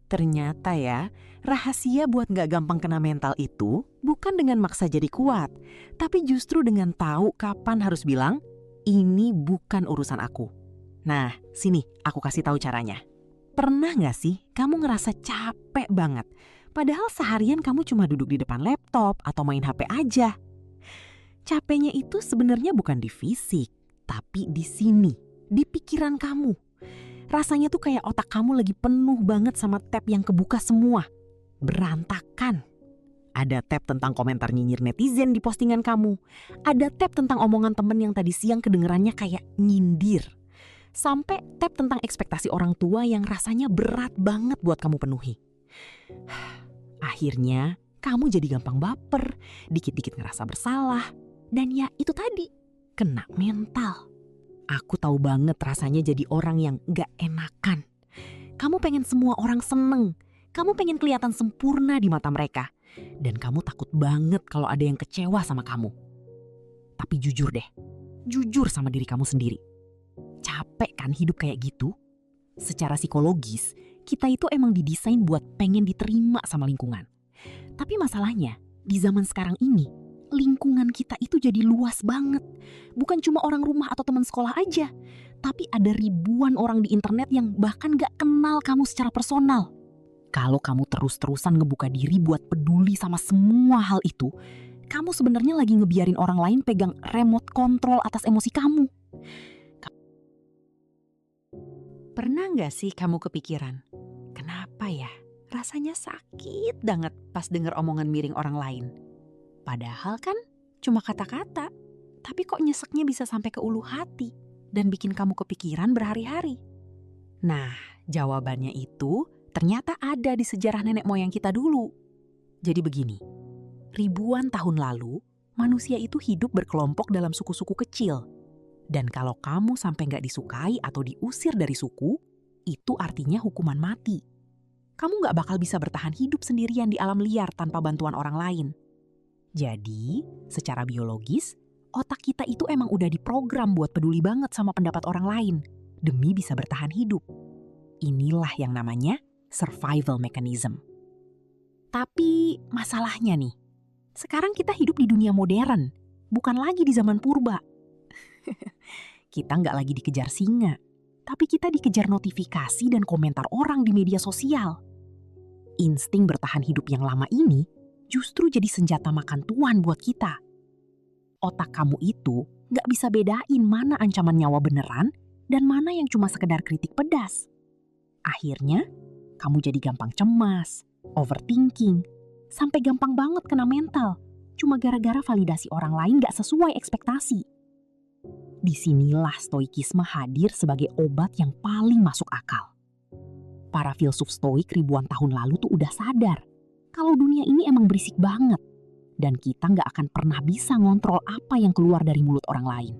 Ternyata ya, rahasia buat gak gampang kena mental itu bukan dengan maksa jadi kuat, tapi justru dengan tahu kapan harus bilang, ini bukan urusan aku. Nah, sini aku kasih tahu caranya. Pernah gak sih kamu ngerasa capek banget, padahal seharian kamu cuma duduk di depan laptop atau main HP aja? Capeknya itu sebenarnya bukan di fisik, tapi di sini, di pikiran kamu. Rasanya tuh kayak otak kamu lagi penuh banget sama tab yang kebuka semua. Berantakan. Ada tab tentang komentar nyinyir netizen di postingan kamu. Ada tab tentang omongan temen yang tadi siang kedengerannya kayak nyindir. Sampai tab tentang ekspektasi orang tua yang rasanya berat banget buat kamu penuhi. Akhirnya kamu jadi gampang baper, dikit-dikit ngerasa bersalah. Dan ya itu tadi, kena mental. Aku tahu banget rasanya jadi orang yang gak enakan. Kamu pengen semua orang seneng. Kamu pengen kelihatan sempurna di mata mereka. Dan kamu takut banget kalau ada yang kecewa sama kamu. Tapi jujur deh, jujur sama diri kamu sendiri. Capek kan hidup kayak gitu? Secara psikologis, kita itu emang didesain buat pengen diterima sama lingkungan. Tapi masalahnya, di zaman sekarang ini, lingkungan kita itu jadi luas banget. Bukan cuma orang rumah atau teman sekolah aja, tapi ada ribuan orang di internet yang bahkan gak kenal kamu secara personal. Kalau kamu terus-terusan ngebuka diri buat peduli sama semua hal itu, kamu sebenarnya lagi ngebiarin orang lain pegang remote control atas emosi kamu. Pernah gak sih kamu kepikiran, kenapa ya rasanya sakit banget pas denger omongan miring orang lain? Padahal kan cuma kata-kata, tapi kok nyeseknya bisa sampai ke ulu hati dan bikin kamu kepikiran berhari-hari. Nah, jawabannya itu ternyata ada di sejarah nenek moyang kita dulu. Jadi begini, ribuan tahun lalu, manusia itu hidup berkelompok dalam suku-suku kecil. Dan kalau kamu sampai nggak disukai atau diusir dari suku, itu artinya hukuman mati. Kamu nggak bakal bisa bertahan hidup sendirian di alam liar tanpa bantuan orang lain. Jadi, secara biologis, otak kita itu emang udah diprogram buat peduli banget sama pendapat orang lain, demi bisa bertahan hidup. Inilah yang namanya survival mechanism. Tapi masalahnya nih, sekarang kita hidup di dunia modern, bukan lagi di zaman purba. Kita nggak lagi dikejar singa, tapi kita dikejar notifikasi dan komentar orang di media sosial. Insting bertahan hidup yang lama ini justru jadi senjata makan tuan buat kita. Otak kamu itu gak bisa bedain mana ancaman nyawa beneran dan mana yang cuma sekedar kritik pedas. Akhirnya, kamu jadi gampang cemas, overthinking, sampai gampang banget kena mental, cuma gara-gara validasi orang lain gak sesuai ekspektasi. Disinilah stoikisme hadir sebagai obat yang paling masuk akal. Para filsuf stoik ribuan tahun lalu tuh udah sadar kalau dunia ini emang berisik banget dan kita nggak akan pernah bisa ngontrol apa yang keluar dari mulut orang lain.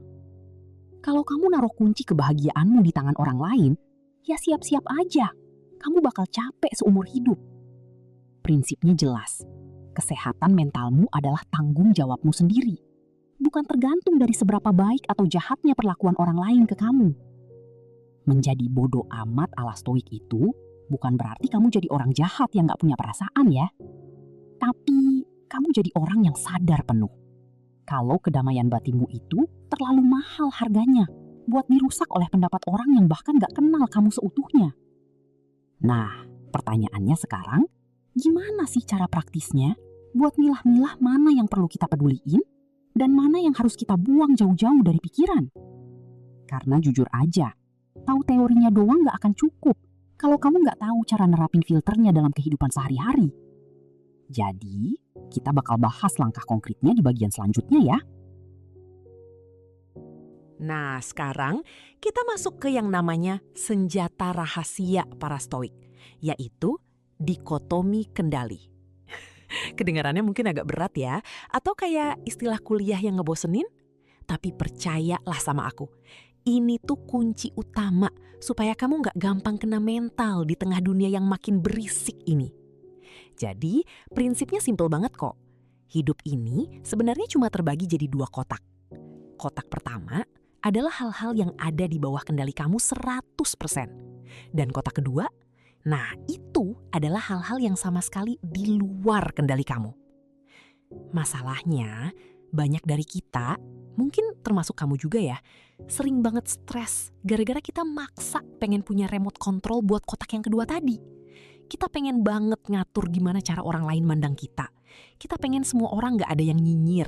Kalau kamu naruh kunci kebahagiaanmu di tangan orang lain, ya siap-siap aja, kamu bakal capek seumur hidup. Prinsipnya jelas, kesehatan mentalmu adalah tanggung jawabmu sendiri, bukan tergantung dari seberapa baik atau jahatnya perlakuan orang lain ke kamu. Menjadi bodoh amat ala stoik itu bukan berarti kamu jadi orang jahat yang gak punya perasaan ya. Tapi kamu jadi orang yang sadar penuh. Kalau kedamaian batinmu itu terlalu mahal harganya buat dirusak oleh pendapat orang yang bahkan gak kenal kamu seutuhnya. Nah, pertanyaannya sekarang, gimana sih cara praktisnya buat milah-milah mana yang perlu kita peduliin dan mana yang harus kita buang jauh-jauh dari pikiran? Karena jujur aja, tahu teorinya doang gak akan cukup kalau kamu nggak tahu cara nerapin filternya dalam kehidupan sehari-hari. Jadi, kita bakal bahas langkah konkretnya di bagian selanjutnya ya. Nah, sekarang kita masuk ke yang namanya senjata rahasia para stoik, yaitu dikotomi kendali. Kedengarannya mungkin agak berat ya, atau kayak istilah kuliah yang ngebosenin? Tapi percayalah sama aku, ini tuh kunci utama supaya kamu gak gampang kena mental di tengah dunia yang makin berisik ini. Jadi prinsipnya simpel banget kok. Hidup ini sebenarnya cuma terbagi jadi 2 kotak. Kotak pertama adalah hal-hal yang ada di bawah kendali kamu 100%. Dan kotak kedua, Nah, itu adalah hal-hal yang sama sekali di luar kendali kamu. Masalahnya, banyak dari kita, mungkin termasuk kamu juga ya, sering banget stres gara-gara kita maksa pengen punya remote control buat kotak yang kedua tadi. Kita pengen banget ngatur gimana cara orang lain mandang kita. Kita pengen semua orang gak ada yang nyinyir.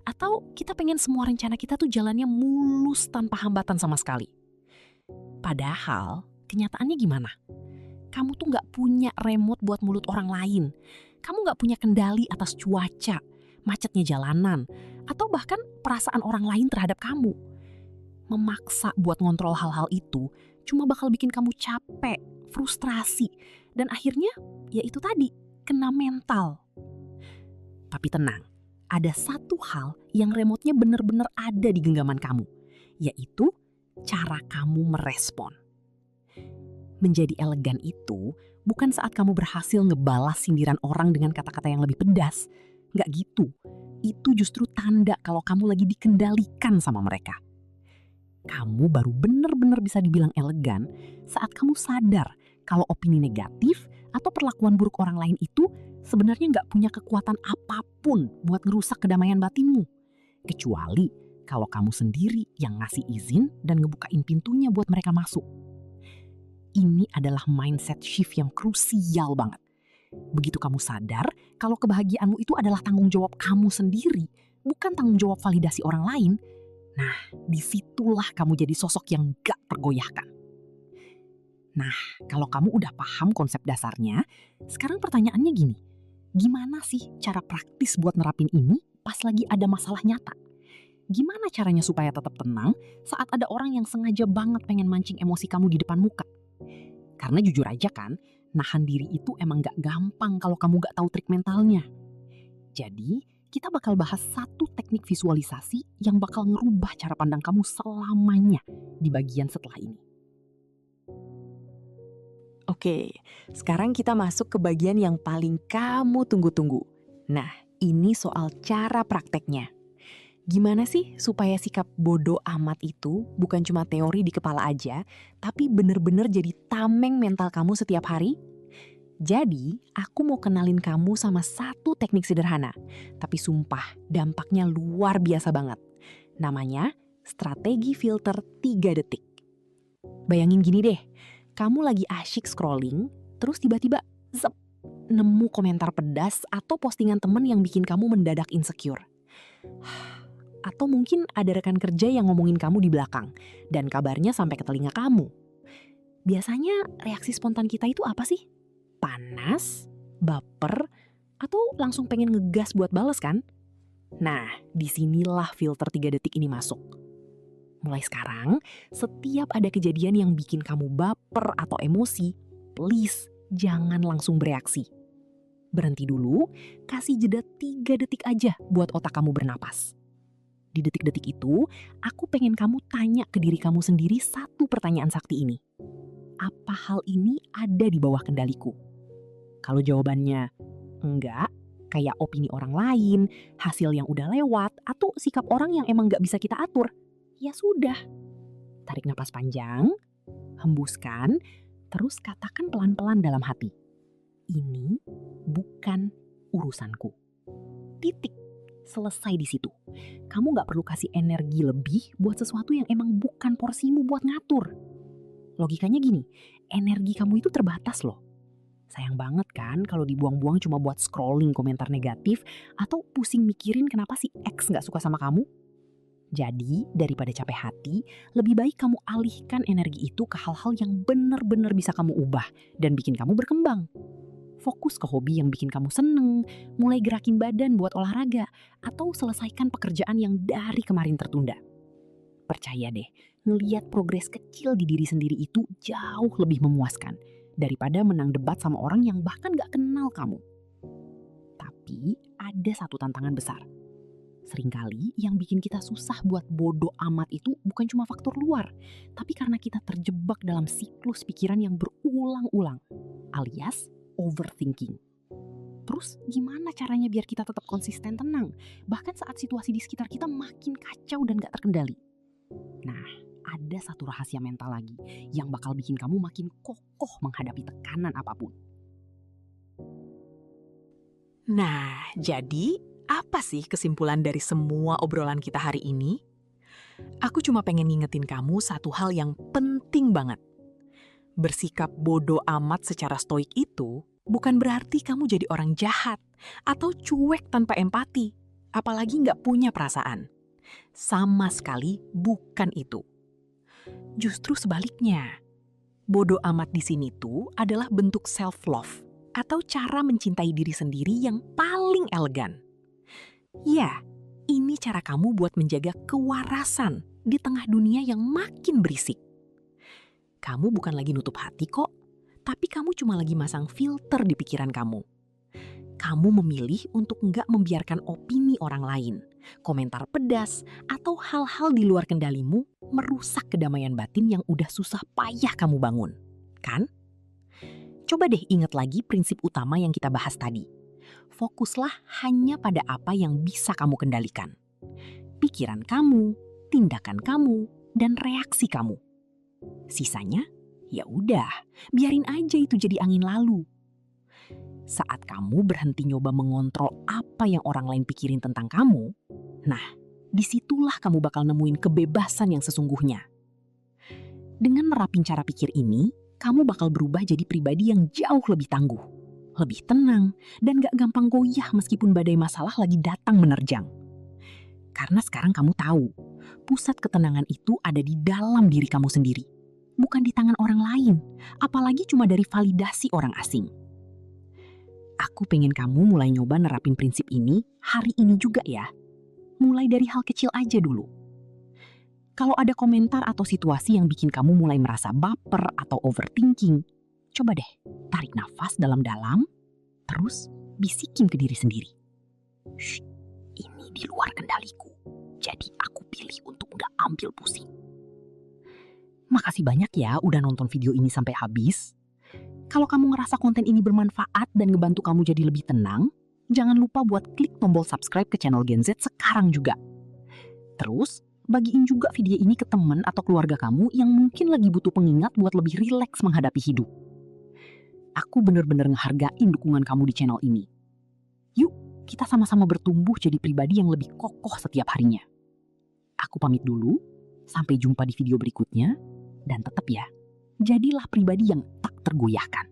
Atau kita pengen semua rencana kita tuh jalannya mulus tanpa hambatan sama sekali. Padahal, kenyataannya gimana? Kamu tuh gak punya remote buat mulut orang lain. Kamu gak punya kendali atas cuaca, macetnya jalanan, atau bahkan perasaan orang lain terhadap kamu. Memaksa buat ngontrol hal-hal itu cuma bakal bikin kamu capek, frustrasi, dan akhirnya ya itu tadi, kena mental. Tapi tenang, ada satu hal yang remote-nya bener-bener ada di genggaman kamu, yaitu cara kamu merespon. Menjadi elegan itu bukan saat kamu berhasil ngebalas sindiran orang dengan kata-kata yang lebih pedas. Nggak gitu. Itu justru tanda kalau kamu lagi dikendalikan sama mereka. Kamu baru benar-benar bisa dibilang elegan saat kamu sadar kalau opini negatif atau perlakuan buruk orang lain itu sebenarnya nggak punya kekuatan apapun buat ngerusak kedamaian batinmu. Kecuali kalau kamu sendiri yang ngasih izin dan ngebukain pintunya buat mereka masuk. Ini adalah mindset shift yang krusial banget. Begitu kamu sadar kalau kebahagiaanmu itu adalah tanggung jawab kamu sendiri, bukan tanggung jawab validasi orang lain, nah disitulah kamu jadi sosok yang gak tergoyahkan. Nah, kalau kamu udah paham konsep dasarnya, sekarang pertanyaannya gini, gimana sih cara praktis buat nerapin ini pas lagi ada masalah nyata? Gimana caranya supaya tetap tenang saat ada orang yang sengaja banget pengen mancing emosi kamu di depan muka? Karena jujur aja kan, nahan diri itu emang gak gampang kalau kamu gak tahu trik mentalnya. Jadi, kita bakal bahas satu teknik visualisasi yang bakal ngerubah cara pandang kamu selamanya di bagian setelah ini. Oke, sekarang kita masuk ke bagian yang paling kamu tunggu-tunggu. Nah, ini soal cara prakteknya. Gimana sih supaya sikap bodo amat itu bukan cuma teori di kepala aja, tapi bener-bener jadi tameng mental kamu setiap hari? Jadi, aku mau kenalin kamu sama satu teknik sederhana, tapi sumpah dampaknya luar biasa banget. Namanya strategi filter 3 detik. Bayangin gini deh, kamu lagi asyik scrolling, terus tiba-tiba zep, nemu komentar pedas atau postingan temen yang bikin kamu mendadak insecure. Atau mungkin ada rekan kerja yang ngomongin kamu di belakang dan kabarnya sampai ke telinga kamu. Biasanya reaksi spontan kita itu apa sih? Panas, baper, atau langsung pengen ngegas buat bales kan? Nah, disinilah filter 3 detik ini masuk. Mulai sekarang, setiap ada kejadian yang bikin kamu baper atau emosi, please jangan langsung bereaksi. Berhenti dulu, kasih jeda 3 detik aja buat otak kamu bernapas. Di detik-detik itu, aku pengen kamu tanya ke diri kamu sendiri satu pertanyaan sakti ini. Apa hal ini ada di bawah kendaliku? Kalau jawabannya enggak, kayak opini orang lain, hasil yang udah lewat, atau sikap orang yang emang gak bisa kita atur, ya sudah. Tarik napas panjang, hembuskan, terus katakan pelan-pelan dalam hati. Ini bukan urusanku. Titik. Selesai di situ. Kamu gak perlu kasih energi lebih buat sesuatu yang emang bukan porsimu buat ngatur. Logikanya gini, energi kamu itu terbatas loh. Sayang banget kan kalau dibuang-buang cuma buat scrolling komentar negatif atau pusing mikirin kenapa si X gak suka sama kamu. Jadi daripada capek hati, lebih baik kamu alihkan energi itu ke hal-hal yang benar-benar bisa kamu ubah dan bikin kamu berkembang. Fokus ke hobi yang bikin kamu seneng, mulai gerakin badan buat olahraga, atau selesaikan pekerjaan yang dari kemarin tertunda. Percaya deh, ngeliat progres kecil di diri sendiri itu jauh lebih memuaskan daripada menang debat sama orang yang bahkan gak kenal kamu. Tapi ada satu tantangan besar. Seringkali yang bikin kita susah buat bodo amat itu bukan cuma faktor luar, tapi karena kita terjebak dalam siklus pikiran yang berulang-ulang, alias overthinking. Terus gimana caranya biar kita tetap konsisten tenang, bahkan saat situasi di sekitar kita makin kacau dan gak terkendali? Nah, ada satu rahasia mental lagi yang bakal bikin kamu makin kokoh menghadapi tekanan apapun. Nah, jadi apa sih kesimpulan dari semua obrolan kita hari ini? Aku cuma pengen ngingetin kamu satu hal yang penting banget. Bersikap bodoh amat secara stoik itu bukan berarti kamu jadi orang jahat atau cuek tanpa empati, apalagi nggak punya perasaan. Sama sekali bukan itu. Justru sebaliknya, bodoh amat di sini tuh adalah bentuk self-love atau cara mencintai diri sendiri yang paling elegan. Ya, ini cara kamu buat menjaga kewarasan di tengah dunia yang makin berisik. Kamu bukan lagi nutup hati kok, tapi kamu cuma lagi masang filter di pikiran kamu. Kamu memilih untuk nggak membiarkan opini orang lain, komentar pedas, atau hal-hal di luar kendalimu merusak kedamaian batin yang udah susah payah kamu bangun. Kan? Coba deh ingat lagi prinsip utama yang kita bahas tadi. Fokuslah hanya pada apa yang bisa kamu kendalikan. Pikiran kamu, tindakan kamu, dan reaksi kamu. Sisanya, ya udah, biarin aja itu jadi angin lalu. Saat kamu berhenti nyoba mengontrol apa yang orang lain pikirin tentang kamu, nah, disitulah kamu bakal nemuin kebebasan yang sesungguhnya. Dengan nerapin cara pikir ini, kamu bakal berubah jadi pribadi yang jauh lebih tangguh, lebih tenang, dan gak gampang goyah meskipun badai masalah lagi datang menerjang. Karena sekarang kamu tahu, pusat ketenangan itu ada di dalam diri kamu sendiri, bukan di tangan orang lain, apalagi cuma dari validasi orang asing. Aku pengen kamu mulai nyoba nerapin prinsip ini hari ini juga ya. Mulai dari hal kecil aja dulu. Kalau ada komentar atau situasi yang bikin kamu mulai merasa baper atau overthinking, coba deh tarik nafas dalam-dalam, terus bisikin ke diri sendiri. Shh, ini di luar kendaliku, jadi aku pilih untuk gak ambil pusing. Makasih banyak ya udah nonton video ini sampai habis. Kalau kamu ngerasa konten ini bermanfaat dan ngebantu kamu jadi lebih tenang, jangan lupa buat klik tombol subscribe ke channel Gen Z sekarang juga. Terus, bagiin juga video ini ke teman atau keluarga kamu yang mungkin lagi butuh pengingat buat lebih rileks menghadapi hidup. Aku bener-bener ngehargain dukungan kamu di channel ini. Yuk, kita sama-sama bertumbuh jadi pribadi yang lebih kokoh setiap harinya. Aku pamit dulu, sampai jumpa di video berikutnya, dan tetap ya, jadilah pribadi yang tak tergoyahkan.